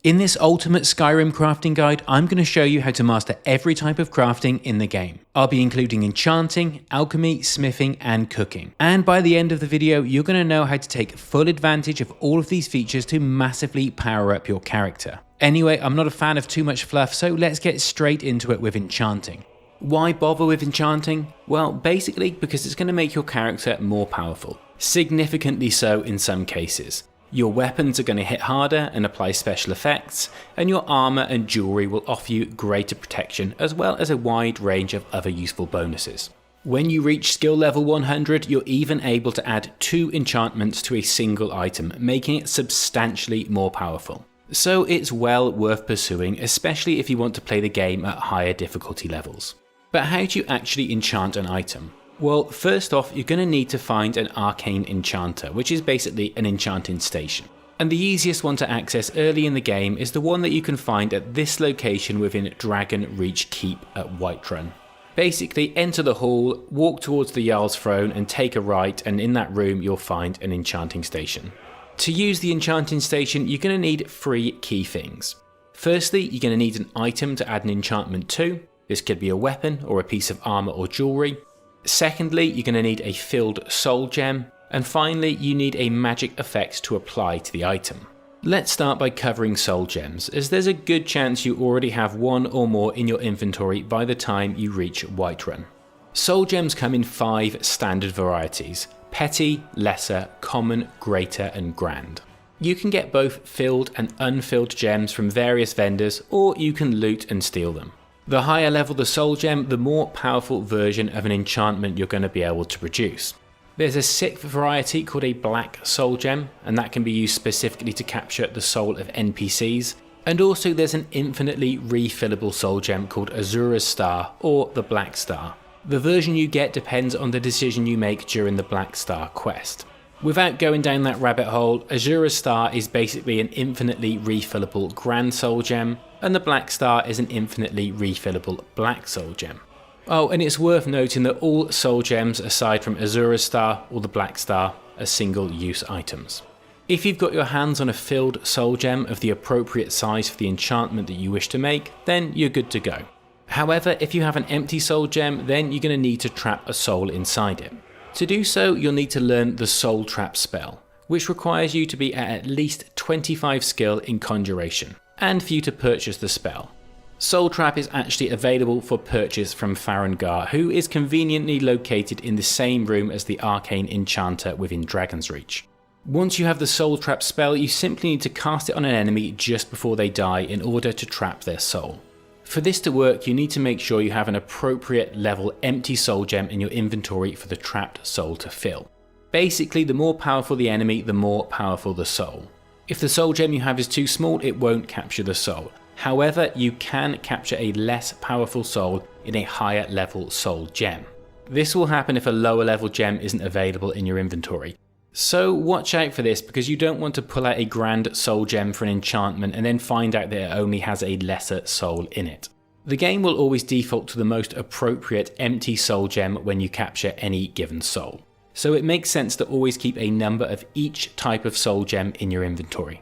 In this ultimate Skyrim crafting guide, I'm going to show you how to master every type of crafting in the game. I'll be including enchanting, alchemy, smithing, and cooking. And by the end of the video, you're going to know how to take full advantage of all of these features to massively power up your character. Anyway, I'm not a fan of too much fluff, so let's get straight into it with enchanting. Why bother with enchanting? Well, basically because it's going to make your character more powerful. Significantly so in some cases. Your weapons are going to hit harder and apply special effects, and your armour and jewellery will offer you greater protection as well as a wide range of other useful bonuses. When you reach skill level 100, you're even able to add 2 enchantments to a single item, making it substantially more powerful. So it's well worth pursuing, especially if you want to play the game at higher difficulty levels. But how do you actually enchant an item? Well, first off, you're going to need to find an arcane enchanter, which is basically an enchanting station. And the easiest one to access early in the game is the one that you can find at this location within Dragon Reach Keep at Whiterun. Basically, enter the hall, walk towards the Jarl's throne and take a right, and in that room you'll find an enchanting station. To use the enchanting station, you're going to need 3 key things. Firstly, you're going to need an item to add an enchantment to. This could be a weapon or a piece of armour or jewellery. Secondly, you're going to need a filled soul gem, and finally you need a magic effect to apply to the item. Let's start by covering soul gems, as there's a good chance you already have 1 or more in your inventory by the time you reach Whiterun. Soul gems come in 5 standard varieties: petty, lesser, common, greater and grand. You can get both filled and unfilled gems from various vendors, or you can loot and steal them. The higher level the soul gem, the more powerful version of an enchantment you're going to be able to produce. There's a 6th variety called a black soul gem, and that can be used specifically to capture the soul of NPCs. And also there's an infinitely refillable soul gem called Azura's Star, or the Black Star. The version you get depends on the decision you make during the Black Star quest. Without going down that rabbit hole, Azura's Star is basically an infinitely refillable Grand Soul Gem, and the Black Star is an infinitely refillable Black Soul Gem. Oh, and it's worth noting that all Soul Gems aside from Azura's Star or the Black Star are single-use items. If you've got your hands on a filled Soul Gem of the appropriate size for the enchantment that you wish to make, then you're good to go. However, if you have an empty Soul Gem, then you're going to need to trap a soul inside it. To do so, you'll need to learn the Soul Trap spell, which requires you to be at least 25 skill in Conjuration, and for you to purchase the spell. Soul Trap is actually available for purchase from Farengar, who is conveniently located in the same room as the Arcane Enchanter within Dragon's Reach. Once you have the Soul Trap spell, you simply need to cast it on an enemy just before they die in order to trap their soul. For this to work, you need to make sure you have an appropriate level empty soul gem in your inventory for the trapped soul to fill. Basically, the more powerful the enemy, the more powerful the soul. If the soul gem you have is too small, it won't capture the soul. However, you can capture a less powerful soul in a higher level soul gem. This will happen if a lower level gem isn't available in your inventory. So watch out for this, because you don't want to pull out a grand soul gem for an enchantment and then find out that it only has a lesser soul in it. The game will always default to the most appropriate empty soul gem when you capture any given soul. So it makes sense to always keep a number of each type of soul gem in your inventory.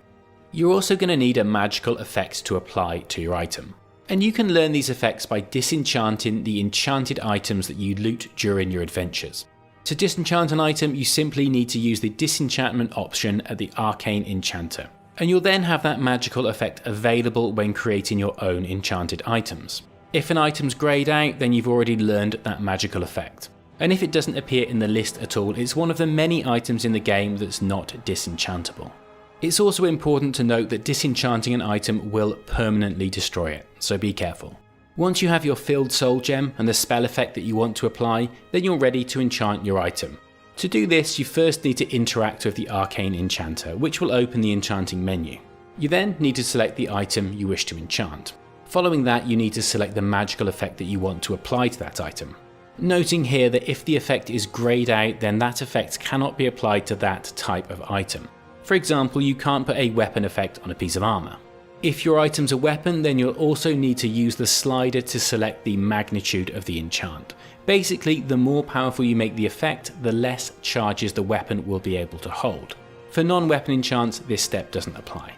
You're also going to need a magical effect to apply to your item. And you can learn these effects by disenchanting the enchanted items that you loot during your adventures. To disenchant an item, you simply need to use the disenchantment option at the Arcane Enchanter, and you'll then have that magical effect available when creating your own enchanted items. If an item's greyed out, then you've already learned that magical effect. And if it doesn't appear in the list at all, it's one of the many items in the game that's not disenchantable. It's also important to note that disenchanting an item will permanently destroy it, so be careful. Once you have your filled soul gem and the spell effect that you want to apply, then you're ready to enchant your item. To do this, you first need to interact with the Arcane Enchanter, which will open the enchanting menu. You then need to select the item you wish to enchant. Following that, you need to select the magical effect that you want to apply to that item. Noting here that if the effect is greyed out, then that effect cannot be applied to that type of item. For example, you can't put a weapon effect on a piece of armour. If your item's a weapon, then you'll also need to use the slider to select the magnitude of the enchant. Basically, the more powerful you make the effect, the less charges the weapon will be able to hold. For non-weapon enchants, this step doesn't apply.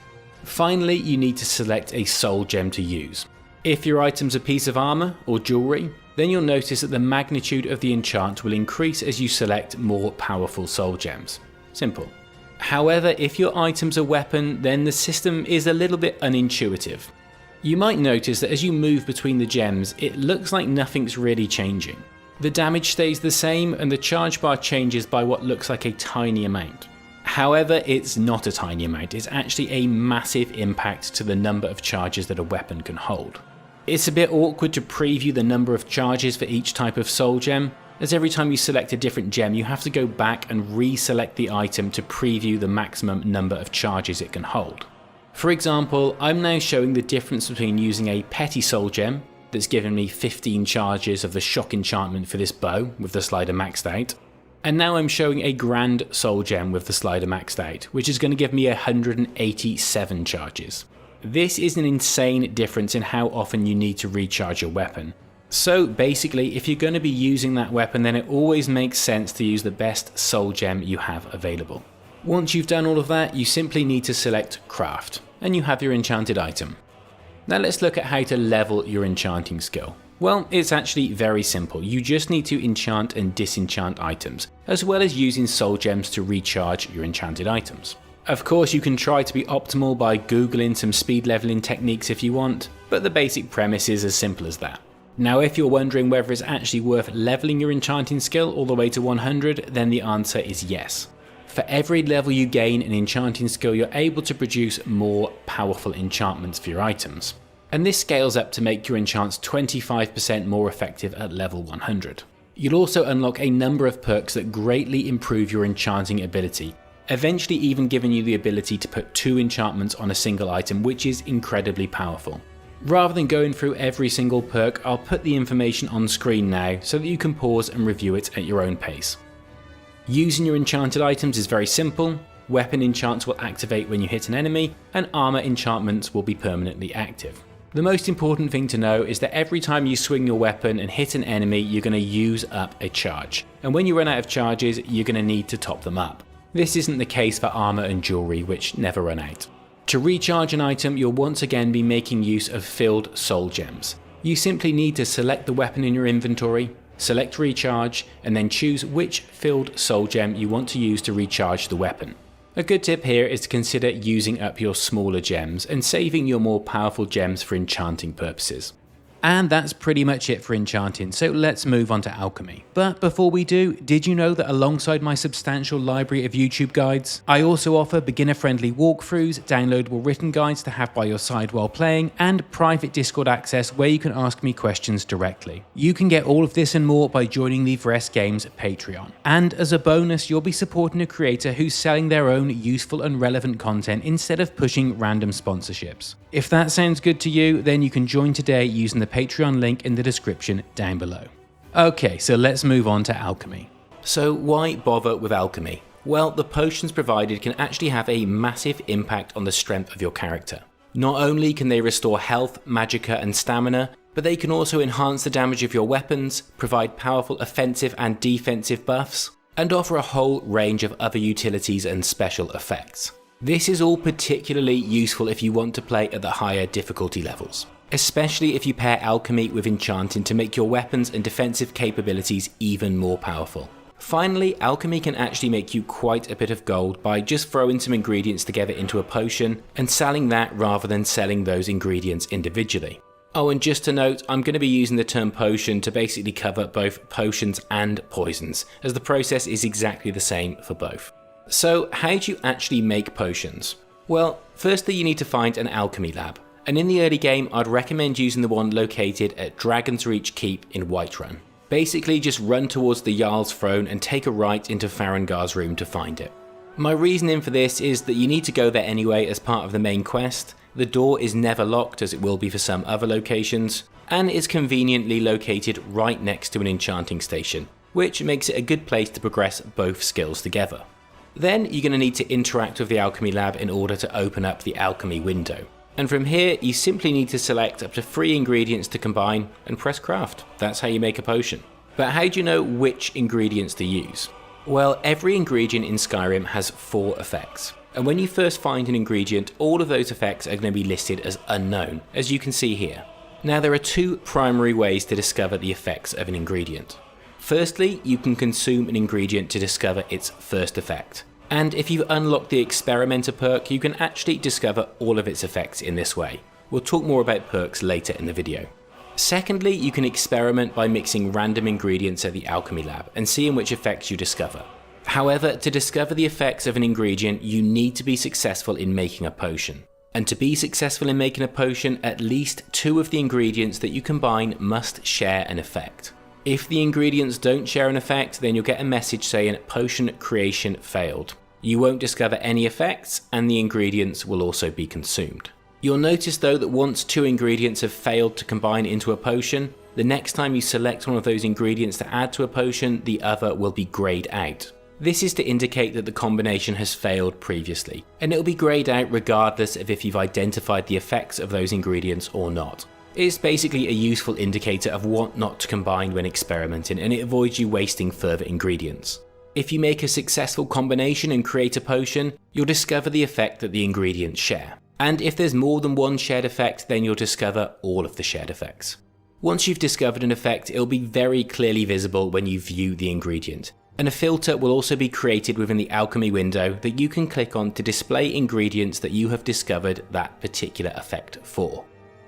Finally, you need to select a soul gem to use. If your item's a piece of armour or jewellery, then you'll notice that the magnitude of the enchant will increase as you select more powerful soul gems. Simple. However, if your item's a weapon, then the system is a little bit unintuitive. You might notice that as you move between the gems, it looks like nothing's really changing. The damage stays the same and the charge bar changes by what looks like a tiny amount. However, it's not a tiny amount, it's actually a massive impact to the number of charges that a weapon can hold. It's a bit awkward to preview the number of charges for each type of soul gem, as every time you select a different gem you have to go back and reselect the item to preview the maximum number of charges it can hold. For example, I'm now showing the difference between using a petty soul gem that's given me 15 charges of the shock enchantment for this bow with the slider maxed out, and now I'm showing a grand soul gem with the slider maxed out, which is going to give me 187 charges. This is an insane difference in how often you need to recharge your weapon. So basically, if you're going to be using that weapon, then it always makes sense to use the best soul gem you have available. Once you've done all of that, you simply need to select craft, and you have your enchanted item. Now let's look at how to level your enchanting skill. Well, it's actually very simple. You just need to enchant and disenchant items, as well as using soul gems to recharge your enchanted items. Of course, you can try to be optimal by googling some speed leveling techniques if you want, but the basic premise is as simple as that. Now if you're wondering whether it's actually worth leveling your enchanting skill all the way to 100, then the answer is yes. For every level you gain in enchanting skill, you're able to produce more powerful enchantments for your items. And this scales up to make your enchants 25% more effective at level 100. You'll also unlock a number of perks that greatly improve your enchanting ability, eventually even giving you the ability to put 2 enchantments on a single item, which is incredibly powerful. Rather than going through every single perk, I'll put the information on screen now so that you can pause and review it at your own pace. Using your enchanted items is very simple. Weapon enchants will activate when you hit an enemy, and armour enchantments will be permanently active. The most important thing to know is that every time you swing your weapon and hit an enemy, you're going to use up a charge. And when you run out of charges, you're going to need to top them up. This isn't the case for armour and jewellery, which never run out. To recharge an item, you'll once again be making use of filled soul gems. You simply need to select the weapon in your inventory, select recharge, and then choose which filled soul gem you want to use to recharge the weapon. A good tip here is to consider using up your smaller gems and saving your more powerful gems for enchanting purposes. And that's pretty much it for enchanting, so let's move on to alchemy. But before we do, did you know that alongside my substantial library of YouTube guides, I also offer beginner-friendly walkthroughs, downloadable written guides to have by your side while playing, and private Discord access where you can ask me questions directly. You can get all of this and more by joining the Vress Games Patreon. And as a bonus, you'll be supporting a creator who's selling their own useful and relevant content instead of pushing random sponsorships. If that sounds good to you, then you can join today using the Patreon link in the description down below. Okay, so let's move on to alchemy. So why bother with alchemy? Well, the potions provided can actually have a massive impact on the strength of your character. Not only can they restore health, magicka and stamina, but they can also enhance the damage of your weapons, provide powerful offensive and defensive buffs, and offer a whole range of other utilities and special effects. This is all particularly useful if you want to play at the higher difficulty levels, especially if you pair alchemy with enchanting to make your weapons and defensive capabilities even more powerful. Finally, alchemy can actually make you quite a bit of gold by just throwing some ingredients together into a potion and selling that rather than selling those ingredients individually. Oh, and just to note, I'm going to be using the term potion to basically cover both potions and poisons, as the process is exactly the same for both. So how do you actually make potions? Well, firstly you need to find an alchemy lab, and in the early game I'd recommend using the one located at Dragon's Reach Keep in Whiterun. Basically just run towards the Jarl's throne and take a right into Farengar's room to find it. My reasoning for this is that you need to go there anyway as part of the main quest. The door is never locked as it will be for some other locations, and is conveniently located right next to an enchanting station, which makes it a good place to progress both skills together. Then you're going to need to interact with the alchemy lab in order to open up the alchemy window. And from here you simply need to select up to 3 ingredients to combine and press craft. That's how you make a potion. But how do you know which ingredients to use? Well, every ingredient in Skyrim has 4 effects. And when you first find an ingredient, all of those effects are going to be listed as unknown, as you can see here. Now there are two primary ways to discover the effects of an ingredient. Firstly, you can consume an ingredient to discover its first effect. And if you unlock the Experimenter perk, you can actually discover all of its effects in this way. We'll talk more about perks later in the video. Secondly, you can experiment by mixing random ingredients at the alchemy lab and seeing which effects you discover. However, to discover the effects of an ingredient, you need to be successful in making a potion. And to be successful in making a potion, at least 2 of the ingredients that you combine must share an effect. If the ingredients don't share an effect, then you'll get a message saying potion creation failed. You won't discover any effects, and the ingredients will also be consumed. You'll notice though that once 2 ingredients have failed to combine into a potion, the next time you select one of those ingredients to add to a potion, the other will be greyed out. This is to indicate that the combination has failed previously, and it'll be greyed out regardless of if you've identified the effects of those ingredients or not. It's basically a useful indicator of what not to combine when experimenting, and it avoids you wasting further ingredients. If you make a successful combination and create a potion, you'll discover the effect that the ingredients share. And if there's more than one shared effect, then you'll discover all of the shared effects. Once you've discovered an effect, it'll be very clearly visible when you view the ingredient. And a filter will also be created within the alchemy window that you can click on to display ingredients that you have discovered that particular effect for.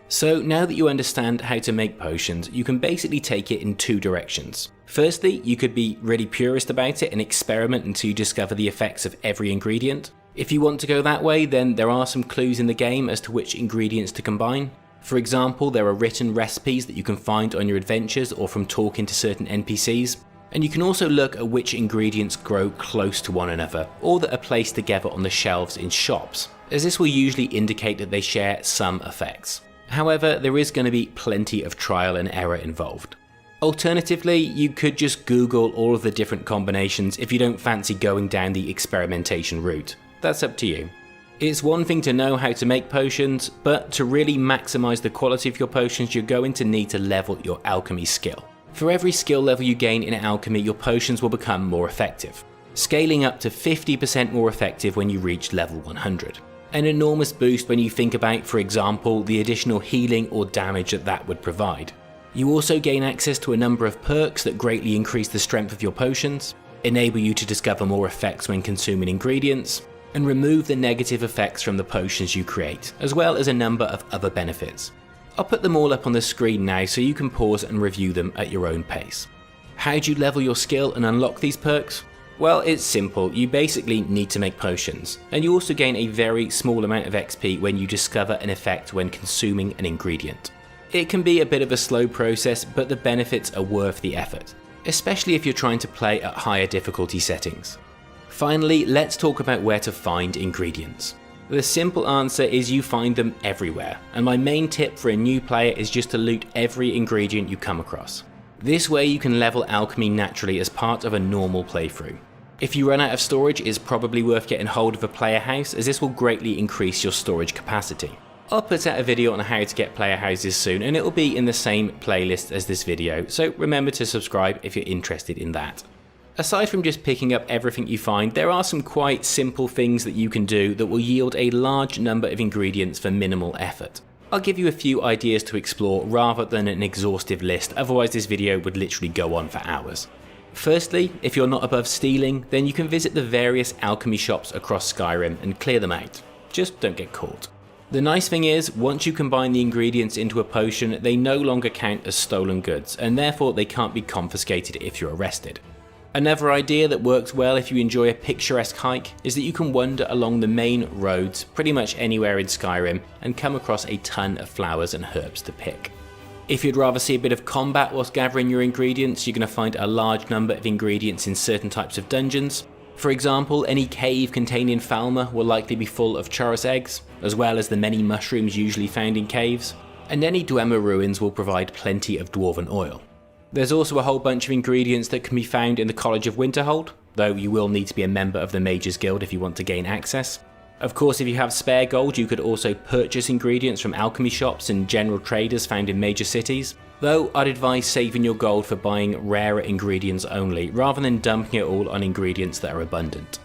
So now that you understand how to make potions, you can basically take it in 2 directions. Firstly, you could be really purist about it and experiment until you discover the effects of every ingredient. If you want to go that way, then there are some clues in the game as to which ingredients to combine. For example, there are written recipes that you can find on your adventures or from talking to certain NPCs. And you can also look at which ingredients grow close to one another, or that are placed together on the shelves in shops, as this will usually indicate that they share some effects. However, there is going to be plenty of trial and error involved. Alternatively, you could just Google all of the different combinations if you don't fancy going down the experimentation route. That's up to you. It's one thing to know how to make potions, but to really maximize the quality of your potions, you're going to need to level your alchemy skill. For every skill level you gain in alchemy, your potions will become more effective, scaling up to 50% more effective when you reach level 100. An enormous boost when you think about, for example, the additional healing or damage that would provide. You also gain access to a number of perks that greatly increase the strength of your potions, enable you to discover more effects when consuming ingredients, and remove the negative effects from the potions you create, as well as a number of other benefits. I'll put them all up on the screen now so you can pause and review them at your own pace. How do you level your skill and unlock these perks? Well, it's simple. You basically need to make potions, and you also gain a very small amount of XP when you discover an effect when consuming an ingredient. It can be a bit of a slow process, but the benefits are worth the effort, especially if you're trying to play at higher difficulty settings. Finally, let's talk about where to find ingredients. The simple answer is you find them everywhere, and my main tip for a new player is just to loot every ingredient you come across. This way you can level alchemy naturally as part of a normal playthrough. If you run out of storage, it's probably worth getting hold of a player house, as this will greatly increase your storage capacity. I'll put out a video on how to get player houses soon, and it will be in the same playlist as this video, so remember to subscribe if you're interested in that. Aside from just picking up everything you find, there are some quite simple things that you can do that will yield a large number of ingredients for minimal effort. I'll give you a few ideas to explore rather than an exhaustive list, otherwise this video would literally go on for hours. Firstly, if you're not above stealing, then you can visit the various alchemy shops across Skyrim and clear them out. Just don't get caught. The nice thing is, once you combine the ingredients into a potion, they no longer count as stolen goods, and therefore they can't be confiscated if you're arrested. Another idea that works well if you enjoy a picturesque hike is that you can wander along the main roads pretty much anywhere in Skyrim and come across a ton of flowers and herbs to pick. If you'd rather see a bit of combat whilst gathering your ingredients, you're going to find a large number of ingredients in certain types of dungeons. For example, any cave containing Falmer will likely be full of Chorus eggs, as well as the many mushrooms usually found in caves, and any Dwemer ruins will provide plenty of dwarven oil. There's also a whole bunch of ingredients that can be found in the College of Winterhold, though you will need to be a member of the Mages Guild if you want to gain access. Of course, if you have spare gold, you could also purchase ingredients from alchemy shops and general traders found in major cities, though I'd advise saving your gold for buying rarer ingredients only, rather than dumping it all on ingredients that are abundant.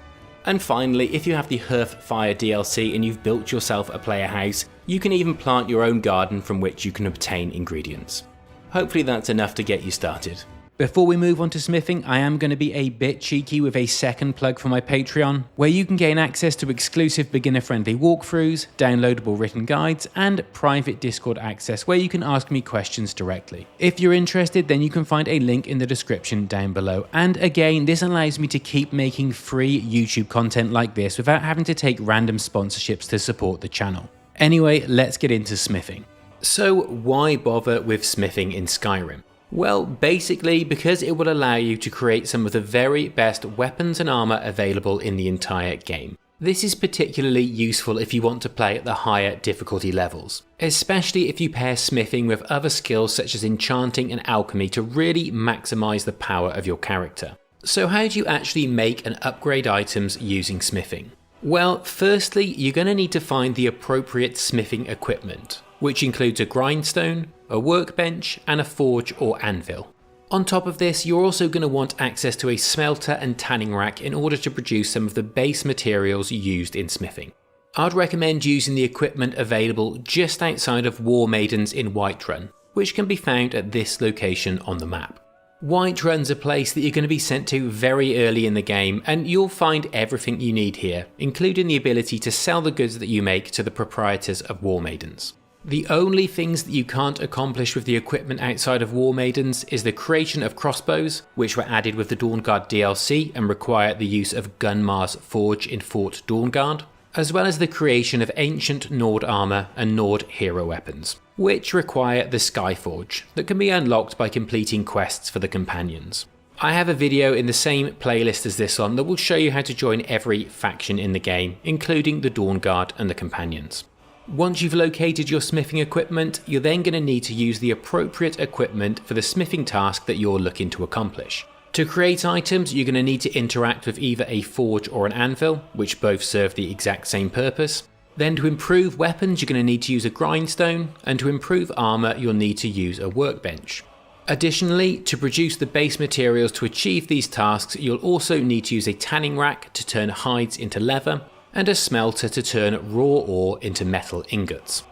And finally, if you have the Hearth Fire DLC and you've built yourself a player house, you can even plant your own garden from which you can obtain ingredients. Hopefully that's enough to get you started. Before we move on to smithing, I am going to be a bit cheeky with a second plug for my Patreon, where you can gain access to exclusive beginner-friendly walkthroughs, downloadable written guides, and private Discord access where you can ask me questions directly. If you're interested, then you can find a link in the description down below. And again, this allows me to keep making free YouTube content like this without having to take random sponsorships to support the channel. Anyway, let's get into smithing. So why bother with smithing in Skyrim? Well, basically because it will allow you to create some of the very best weapons and armour available in the entire game. This is particularly useful if you want to play at the higher difficulty levels, especially if you pair smithing with other skills such as enchanting and alchemy to really maximise the power of your character. So how do you actually make and upgrade items using smithing? Well, firstly, you're going to need to find the appropriate smithing equipment, which includes a grindstone, a workbench, and a forge or anvil. On top of this, you're also going to want access to a smelter and tanning rack in order to produce some of the base materials used in smithing. I'd recommend using the equipment available just outside of War Maidens in Whiterun, which can be found at this location on the map. Whiterun's a place that you're going to be sent to very early in the game, and you'll find everything you need here, including the ability to sell the goods that you make to the proprietors of War Maidens. The only things that you can't accomplish with the equipment outside of War Maidens is the creation of crossbows, which were added with the Dawnguard DLC and require the use of Gunmar's Forge in Fort Dawnguard, as well as the creation of ancient Nord armour and Nord hero weapons, which require the Skyforge that can be unlocked by completing quests for the companions. I have a video in the same playlist as this one that will show you how to join every faction in the game, including the Dawnguard and the companions. Once you've located your smithing equipment, you're then going to need to use the appropriate equipment for the smithing task that you're looking to accomplish. To create items, you're going to need to interact with either a forge or an anvil, which both serve the exact same purpose. Then to improve weapons, you're going to need to use a grindstone, and to improve armour, you'll need to use a workbench. Additionally, to produce the base materials to achieve these tasks, you'll also need to use a tanning rack to turn hides into leather, and a smelter to turn raw ore into metal ingots.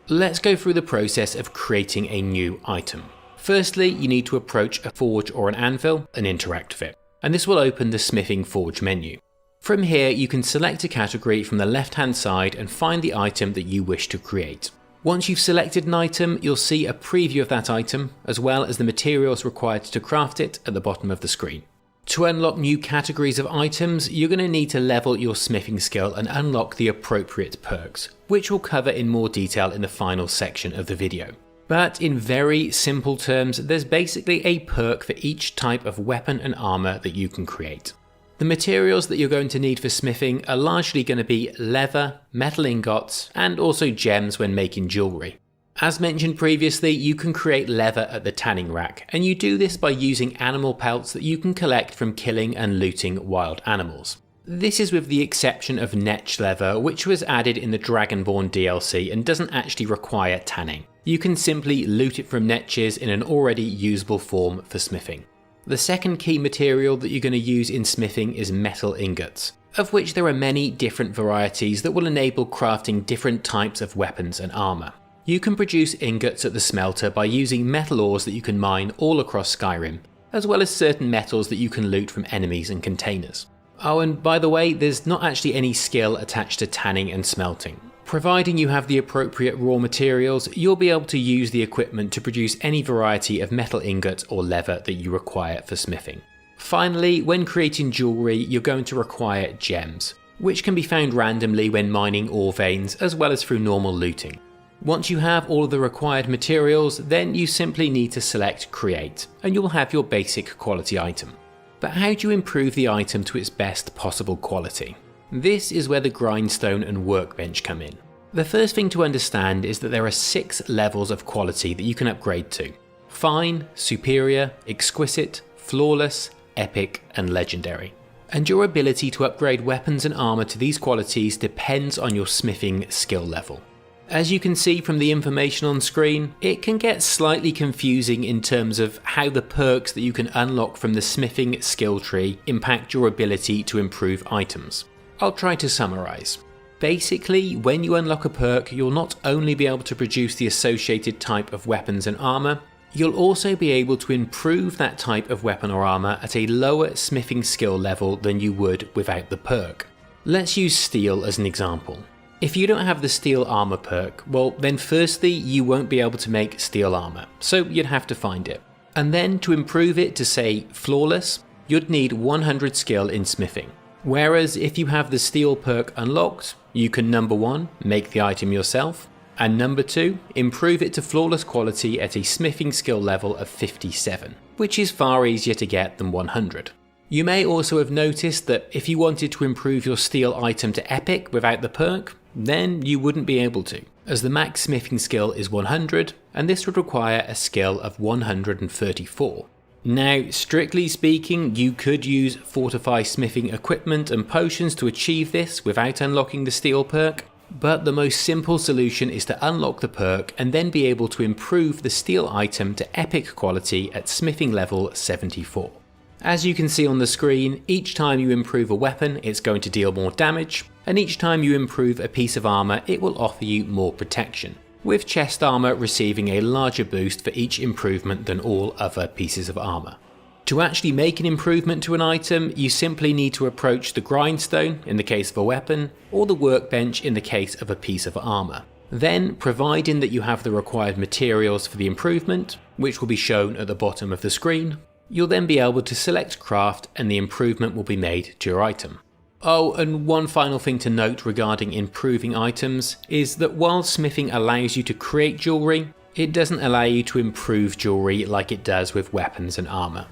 Let's go through the process of creating a new item. Firstly, you need to approach a forge or an anvil and interact with it, and this will open the smithing forge menu. From here, you can select a category from the left hand side and find the item that you wish to create. Once you've selected an item, you'll see a preview of that item, as well as the materials required to craft it at the bottom of the screen. To unlock new categories of items, you're going to need to level your smithing skill and unlock the appropriate perks, which we'll cover in more detail in the final section of the video. But in very simple terms, there's basically a perk for each type of weapon and armour that you can create. The materials that you're going to need for smithing are largely going to be leather, metal ingots, and also gems when making jewellery. As mentioned previously, you can create leather at the tanning rack, and you do this by using animal pelts that you can collect from killing and looting wild animals. This is with the exception of netch leather, which was added in the Dragonborn DLC and doesn't actually require tanning. You can simply loot it from netches in an already usable form for smithing. The second key material that you're going to use in smithing is metal ingots, of which there are many different varieties that will enable crafting different types of weapons and armour. You can produce ingots at the smelter by using metal ores that you can mine all across Skyrim, as well as certain metals that you can loot from enemies and containers. Oh, and by the way, there's not actually any skill attached to tanning and smelting. Providing you have the appropriate raw materials, you'll be able to use the equipment to produce any variety of metal ingot or leather that you require for smithing. Finally, when creating jewellery, you're going to require gems, which can be found randomly when mining ore veins as well as through normal looting. Once you have all of the required materials, then you simply need to select Create, and you'll have your basic quality item. But how do you improve the item to its best possible quality? This is where the grindstone and workbench come in. The first thing to understand is that there are 6 levels of quality that you can upgrade to: Fine, Superior, Exquisite, Flawless, Epic, and Legendary. And your ability to upgrade weapons and armour to these qualities depends on your smithing skill level. As you can see from the information on screen, it can get slightly confusing in terms of how the perks that you can unlock from the smithing skill tree impact your ability to improve items. I'll try to summarise. Basically, when you unlock a perk, you'll not only be able to produce the associated type of weapons and armour, you'll also be able to improve that type of weapon or armour at a lower smithing skill level than you would without the perk. Let's use steel as an example. If you don't have the steel armour perk, well then firstly you won't be able to make steel armour, so you'd have to find it. And then to improve it to say flawless, you'd need 100 skill in smithing. Whereas if you have the steel perk unlocked, you can number 1, make the item yourself, and number 2, improve it to flawless quality at a smithing skill level of 57, which is far easier to get than 100. You may also have noticed that if you wanted to improve your steel item to epic without the perk, then you wouldn't be able to, as the max smithing skill is 100, and this would require a skill of 134. Now, strictly speaking, you could use fortify smithing equipment and potions to achieve this without unlocking the steel perk, but the most simple solution is to unlock the perk and then be able to improve the steel item to epic quality at smithing level 74. As you can see on the screen, each time you improve a weapon, it's going to deal more damage, and each time you improve a piece of armour, it will offer you more protection, with chest armour receiving a larger boost for each improvement than all other pieces of armour. To actually make an improvement to an item, you simply need to approach the grindstone in the case of a weapon, or the workbench in the case of a piece of armour. Then, providing that you have the required materials for the improvement, which will be shown at the bottom of the screen, you'll then be able to select craft and the improvement will be made to your item. Oh, and one final thing to note regarding improving items is that while smithing allows you to create jewellery, it doesn't allow you to improve jewellery like it does with weapons and armour.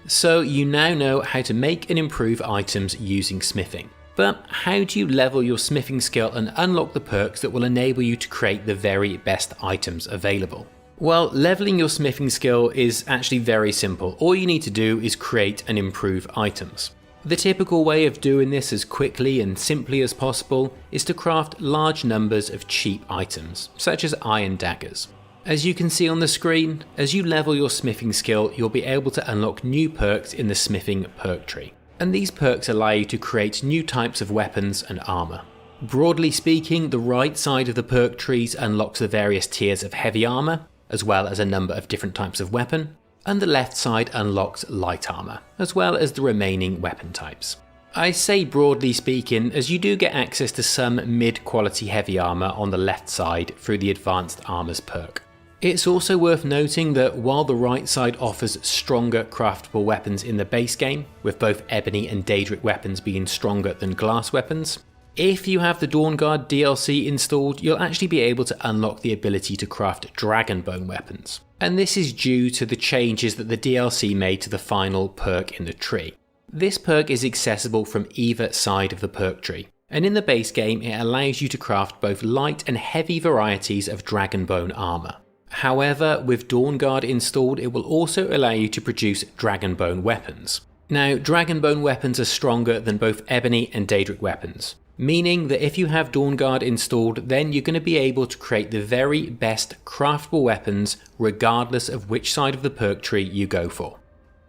So you now know how to make and improve items using smithing. But how do you level your smithing skill and unlock the perks that will enable you to create the very best items available? Well, leveling your smithing skill is actually very simple. All you need to do is create and improve items. The typical way of doing this as quickly and simply as possible is to craft large numbers of cheap items, such as iron daggers. As you can see on the screen, as you level your smithing skill, you'll be able to unlock new perks in the smithing perk tree. And these perks allow you to create new types of weapons and armour. Broadly speaking, the right side of the perk trees unlocks the various tiers of heavy armour, as well as a number of different types of weapon, and the left side unlocks light armour, as well as the remaining weapon types. I say broadly speaking, as you do get access to some mid-quality heavy armour on the left side through the advanced armours perk. It's also worth noting that while the right side offers stronger craftable weapons in the base game, with both ebony and daedric weapons being stronger than glass weapons, if you have the Dawnguard DLC installed, you'll actually be able to unlock the ability to craft Dragonborn weapons. And this is due to the changes that the DLC made to the final perk in the tree. This perk is accessible from either side of the perk tree, and in the base game it allows you to craft both light and heavy varieties of Dragonborn armour. However, with Dawnguard installed, it will also allow you to produce Dragonborn weapons. Now, Dragonborn weapons are stronger than both ebony and daedric weapons, meaning that if you have Dawnguard installed, then you're going to be able to create the very best craftable weapons regardless of which side of the perk tree you go for.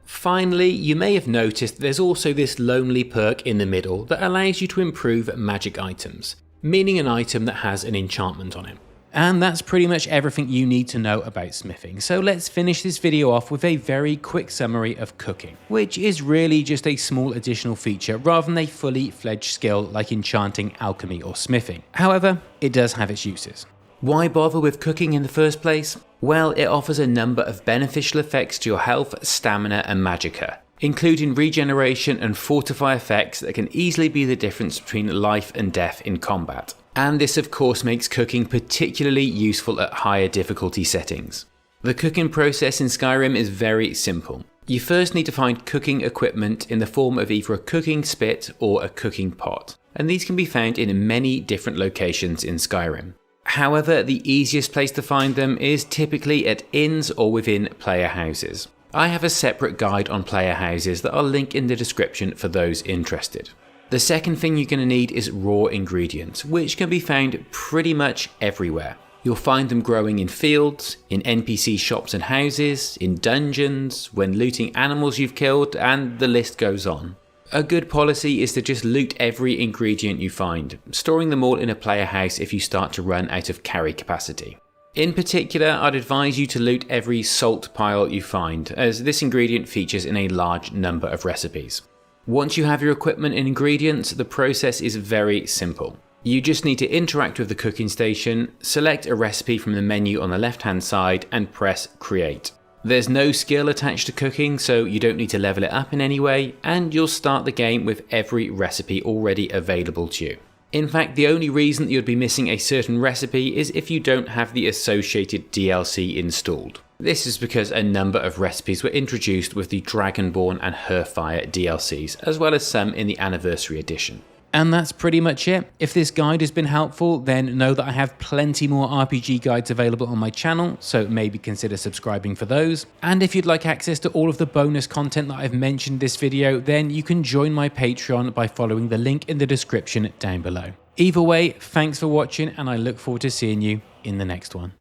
Finally, you may have noticed there's also this lonely perk in the middle that allows you to improve magic items, meaning an item that has an enchantment on it. And that's pretty much everything you need to know about smithing, so let's finish this video off with a very quick summary of cooking, which is really just a small additional feature rather than a fully fledged skill like enchanting, alchemy or smithing. However, it does have its uses. Why bother with cooking in the first place? Well, it offers a number of beneficial effects to your health, stamina and magicka, including regeneration and fortify effects that can easily be the difference between life and death in combat. And this of course makes cooking particularly useful at higher difficulty settings. The cooking process in Skyrim is very simple. You first need to find cooking equipment in the form of either a cooking spit or a cooking pot, and these can be found in many different locations in Skyrim. However, the easiest place to find them is typically at inns or within player houses. I have a separate guide on player houses that I'll link in the description for those interested. The second thing you're going to need is raw ingredients, which can be found pretty much everywhere. You'll find them growing in fields, in NPC shops and houses, in dungeons, when looting animals you've killed, and the list goes on. A good policy is to just loot every ingredient you find, storing them all in a player house if you start to run out of carry capacity. In particular, I'd advise you to loot every salt pile you find, as this ingredient features in a large number of recipes. Once you have your equipment and ingredients, the process is very simple. You just need to interact with the cooking station, select a recipe from the menu on the left hand side and press create. There's no skill attached to cooking, so you don't need to level it up in any way, and you'll start the game with every recipe already available to you. In fact, the only reason that you'd be missing a certain recipe is if you don't have the associated DLC installed. This is because a number of recipes were introduced with the Dragonborn and Herfire DLCs, as well as some in the Anniversary Edition. And that's pretty much it. If this guide has been helpful, then know that I have plenty more RPG guides available on my channel, so maybe consider subscribing for those. And if you'd like access to all of the bonus content that I've mentioned in this video, then you can join my Patreon by following the link in the description down below. Either way, thanks for watching, and I look forward to seeing you in the next one.